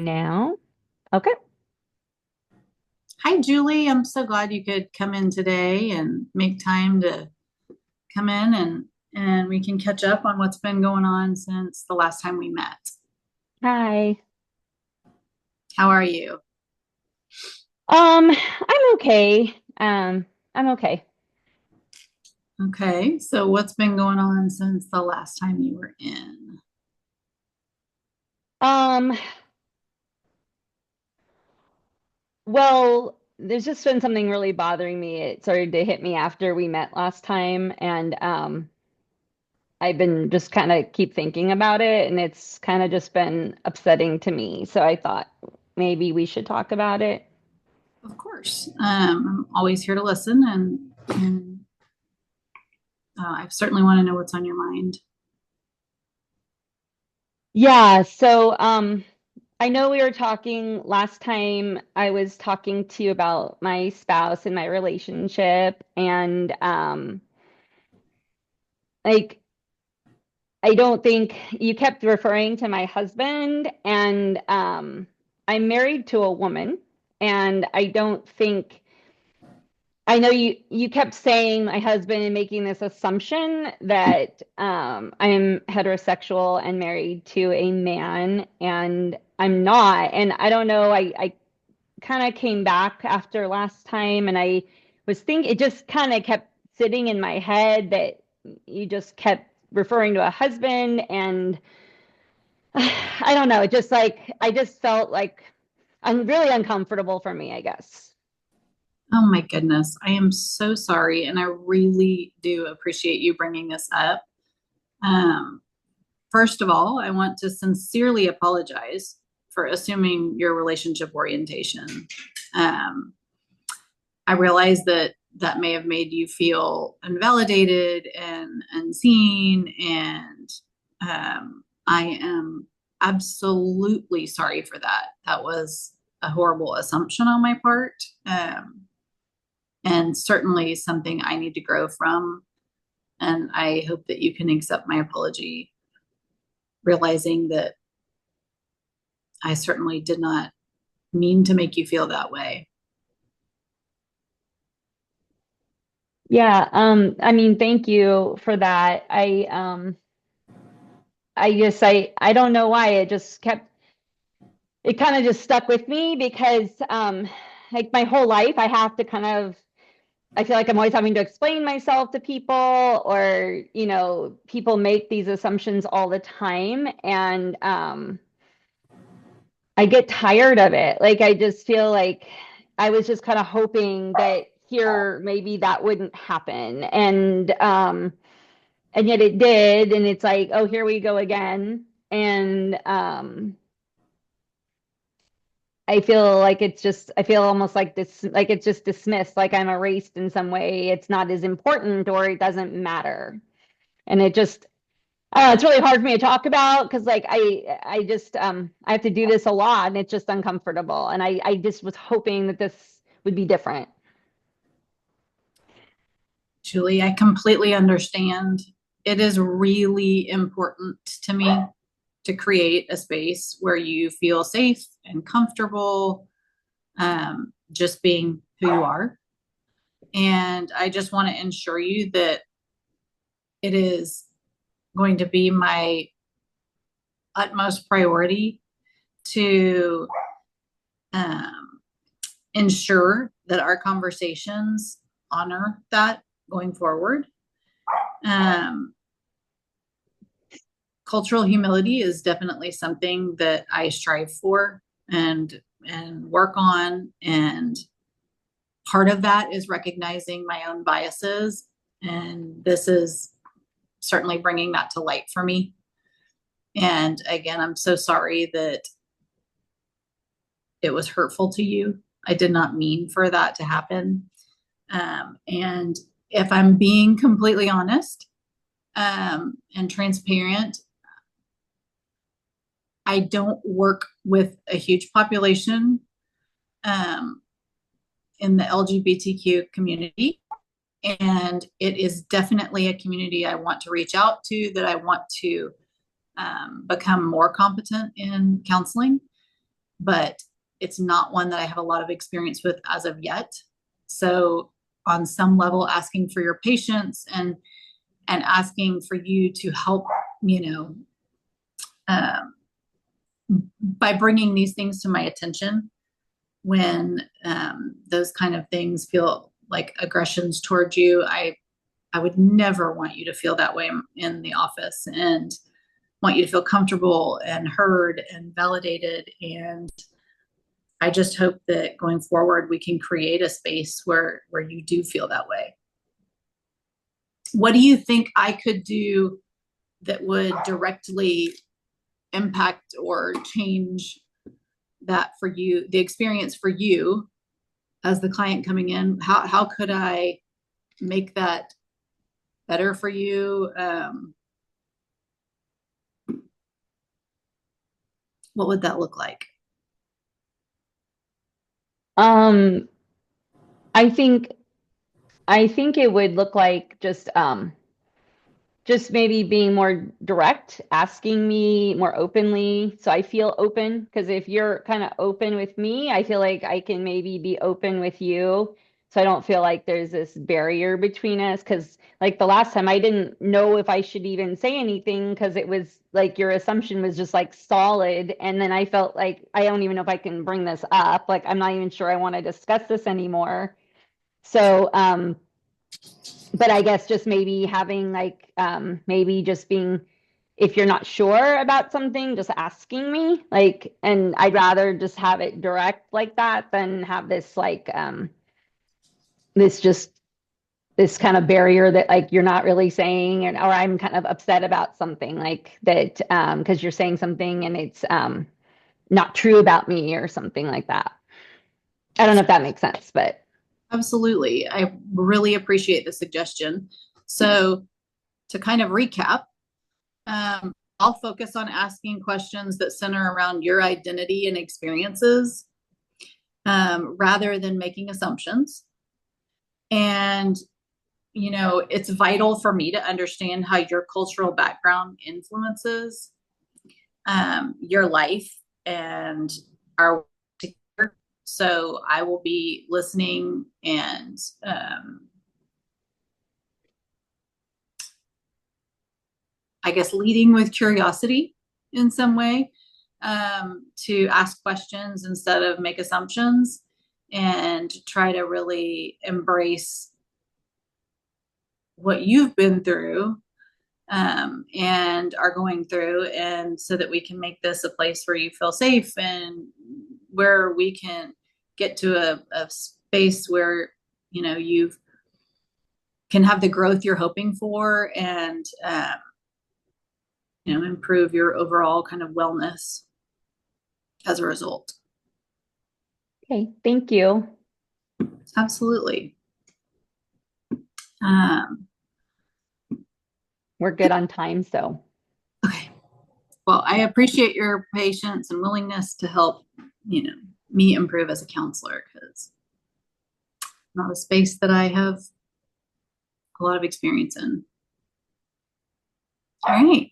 Now. Okay. Hi, Julie. I'm so glad you could come in today and make time to come in and we can catch up on what's been going on since the last time we met. Hi. How are you? I'm okay. I'm okay. Okay, so what's been going on since the last time you were in? Um, well, there's just been something really bothering me. It started to hit me after we met last time, and I've been just kind of keep thinking about it, and it's kind of just been upsetting to me. So I thought maybe we should talk about it. Of course. I'm always here to listen and I certainly want to know what's on your mind. Yeah, so I know we were talking last time. I was talking to you about my spouse and my relationship, and like I don't think you kept referring to my husband, and I'm married to a woman, and I don't think I know you kept saying my husband and making this assumption that I'm heterosexual and married to a man, and I'm not. And I don't know, I kind of came back after last time, and I was thinking it just kind of kept sitting in my head that you just kept referring to a husband, and I don't know, it just like I just felt like I'm really uncomfortable for me, I guess. Oh my goodness. I am so sorry. And I really do appreciate you bringing this up. Um, First of all, I want to sincerely apologize for assuming your relationship orientation. Um, I realize that that may have made you feel invalidated and unseen, and I am absolutely sorry for that. That was a horrible assumption on my part, and certainly something I need to grow from. And I hope that you can accept my apology, realizing that I certainly did not mean to make you feel that way. Yeah, I mean, thank you for that. I guess I don't know why it just kept it kind of just stuck with me because like my whole life I have to kind of I feel like I'm always having to explain myself to people, or people make these assumptions all the time, and I get tired of it. Like I just feel like I was just kind of hoping that here maybe that wouldn't happen, and yet it did, and it's like, oh, here we go again. And I feel like I feel almost like this, like it's just dismissed, like I'm erased in some way. It's not as important, or it doesn't matter. And it just, I don't know, it's really hard for me to talk about because like I just, I have to do this a lot, and it's just uncomfortable. And I just was hoping that this would be different. Julie, I completely understand. It is really important to me to create a space where you feel safe and comfortable, just being who you are. And I just want to ensure you that it is going to be my utmost priority to um, ensure that our conversations honor that going forward. Um, Cultural humility is definitely something that I strive for and work on, and part of that is recognizing my own biases, and this is certainly bringing that to light for me. And again, I'm so sorry that it was hurtful to you. I did not mean for that to happen. And if I'm being completely honest and transparent, I don't work with a huge population um, in the LGBTQ community. And it is definitely a community I want to reach out to, that I want to become more competent in counseling. but it's not one that I have a lot of experience with as of yet. So on some level, asking for your patience and asking for you to help, you know, um, by bringing these things to my attention when those kind of things feel like aggressions towards you. I would never want you to feel that way in the office, and want you to feel comfortable and heard and validated. And I just hope that going forward, we can create a space where you do feel that way. What do you think I could do that would directly impact or change that for you, the experience for you as the client coming in? How could I make that better for you? What would that look like? Um, I think I think it would look like just maybe being more direct, asking me more openly so I feel open. Because if you're kind of open with me, I feel like I can maybe be open with you. So I don't feel like there's this barrier between us. Because, like, the last time I didn't know if I should even say anything because it was like your assumption was just like solid. And then I felt like I don't even know if I can bring this up. Like, I'm not even sure I want to discuss this anymore. So, but I guess just maybe having like maybe just being, if you're not sure about something, just asking me, like, and I'd rather just have it direct like that than have this like this just this kind of barrier that like you're not really saying, and or I'm kind of upset about something like that because you're saying something and it's not true about me or something like that. I don't know if that makes sense, but Absolutely. I really appreciate the suggestion. So to kind of recap, I'll focus on asking questions that center around your identity and experiences rather than making assumptions. And, you know, it's vital for me to understand how your cultural background influences your life and our. So I will be listening and I guess leading with curiosity in some way, to ask questions instead of make assumptions, and try to really embrace what you've been through and are going through, and so that we can make this a place where you feel safe and where we can get to a space where, you know, you can have the growth you're hoping for, and you know, improve your overall kind of wellness as a result. okay, thank you. Absolutely. Um, We're good on time, so okay. Well, I appreciate your patience and willingness to help, you know, me improve as a counselor, because not a space that I have a lot of experience in. All right.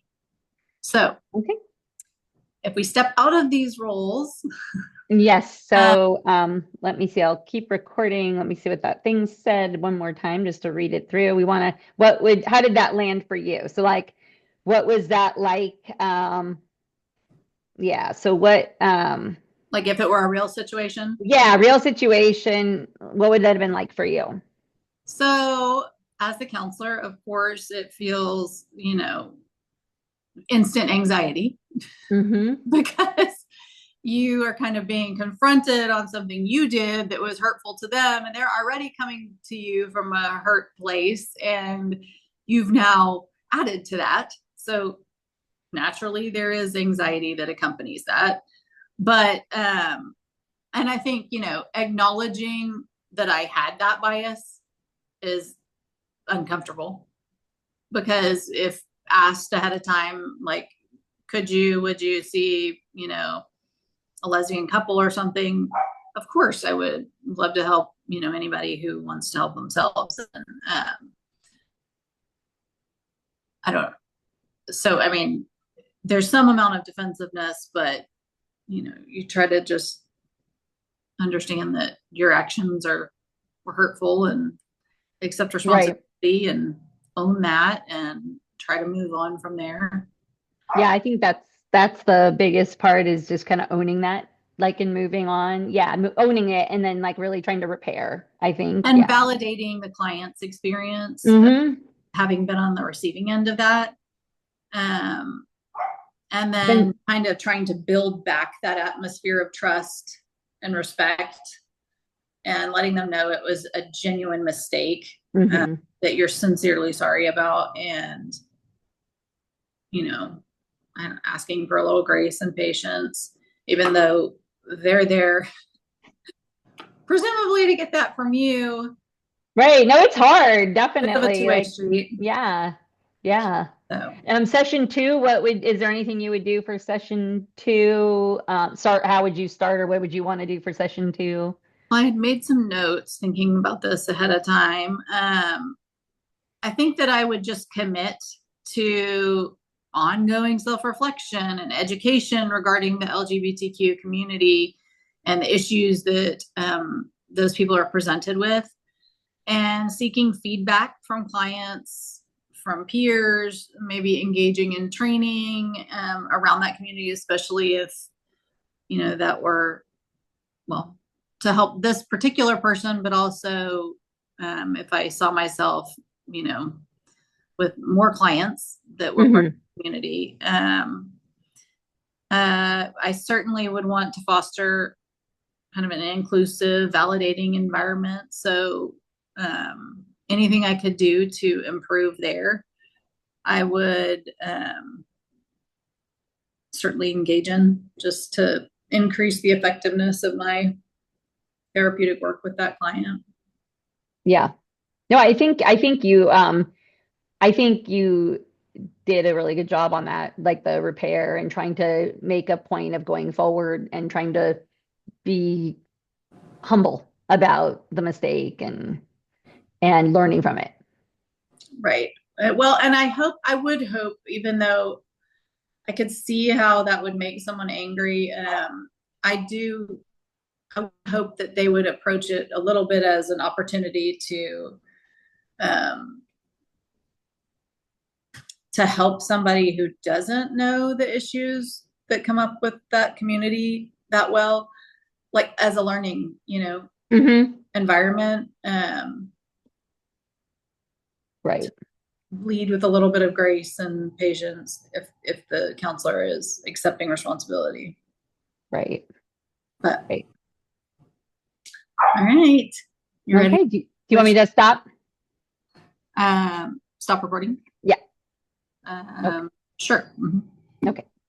So okay. if we step out of these roles, Yes. uh, So let me see. I'll keep recording. Let me see what that thing said one more time just to read it through. We want to, how did that land for you? So, like, what was that like? Yeah. So like if it were a real situation. yeah, real situation. What would that have been like for you? So as the counselor, of course, it feels, you know, instant anxiety Mm-hmm. because you are kind of being confronted on something you did that was hurtful to them, and they're already coming to you from a hurt place, and you've now added to that. So naturally there is anxiety that accompanies that. But and I think, you know, acknowledging that I had that bias is uncomfortable, because if asked ahead of time, like, would you see, you know, a lesbian couple or something, of course I would love to help, you know, anybody who wants to help themselves. And I don't know. So I mean, there's some amount of defensiveness, but you try to just understand that your actions were hurtful and accept Right. responsibility and own that and try to move on from there. Yeah, I think that's the biggest part is just kind of owning that, like and moving on. Yeah, owning it and then like really trying to repair, I think. And Yeah. validating the client's experience, Mm-hmm. having been on the receiving end of that. Um, and then Then, kind of trying to build back that atmosphere of trust and respect and letting them know it was a genuine mistake, mm-hmm. that you're sincerely sorry about, and and asking for a little grace and patience, even though they're there presumably to get that from you. Right. No, it's hard, Bit of a definitely. two-way Like, street. yeah. Yeah. So Session two, is there anything you would do for session two? How would you start or what would you want to do for session two? I had made some notes thinking about this ahead of time. I think that I would just commit to ongoing self-reflection and education regarding the LGBTQ community and the issues that those people are presented with, and seeking feedback from clients, from peers, maybe engaging in training around that community, especially if that were, well, to help this particular person, but also if I saw myself, you know, with more clients that were part of Hmm. the community. I certainly would want to foster kind of an inclusive, validating environment. So anything I could do to improve there, I would certainly engage in, just to increase the effectiveness of my therapeutic work with that client. Yeah. No, I think you did a really good job on that, like the repair and trying to make a point of going forward and trying to be humble about the mistake and learning from it. Right. Well, and I would hope, even though I could see how that would make someone angry, I do I would hope that they would approach it a little bit as an opportunity um, to help somebody who doesn't know the issues that come up with that community that well, like as a learning, Hmm. environment. Right. Lead with a little bit of grace and patience if the counselor is accepting responsibility. Right. But Right. all right, you ready? Okay. Do you want me to stop? Stop recording. Yeah. Okay. Sure. Mhm. Okay.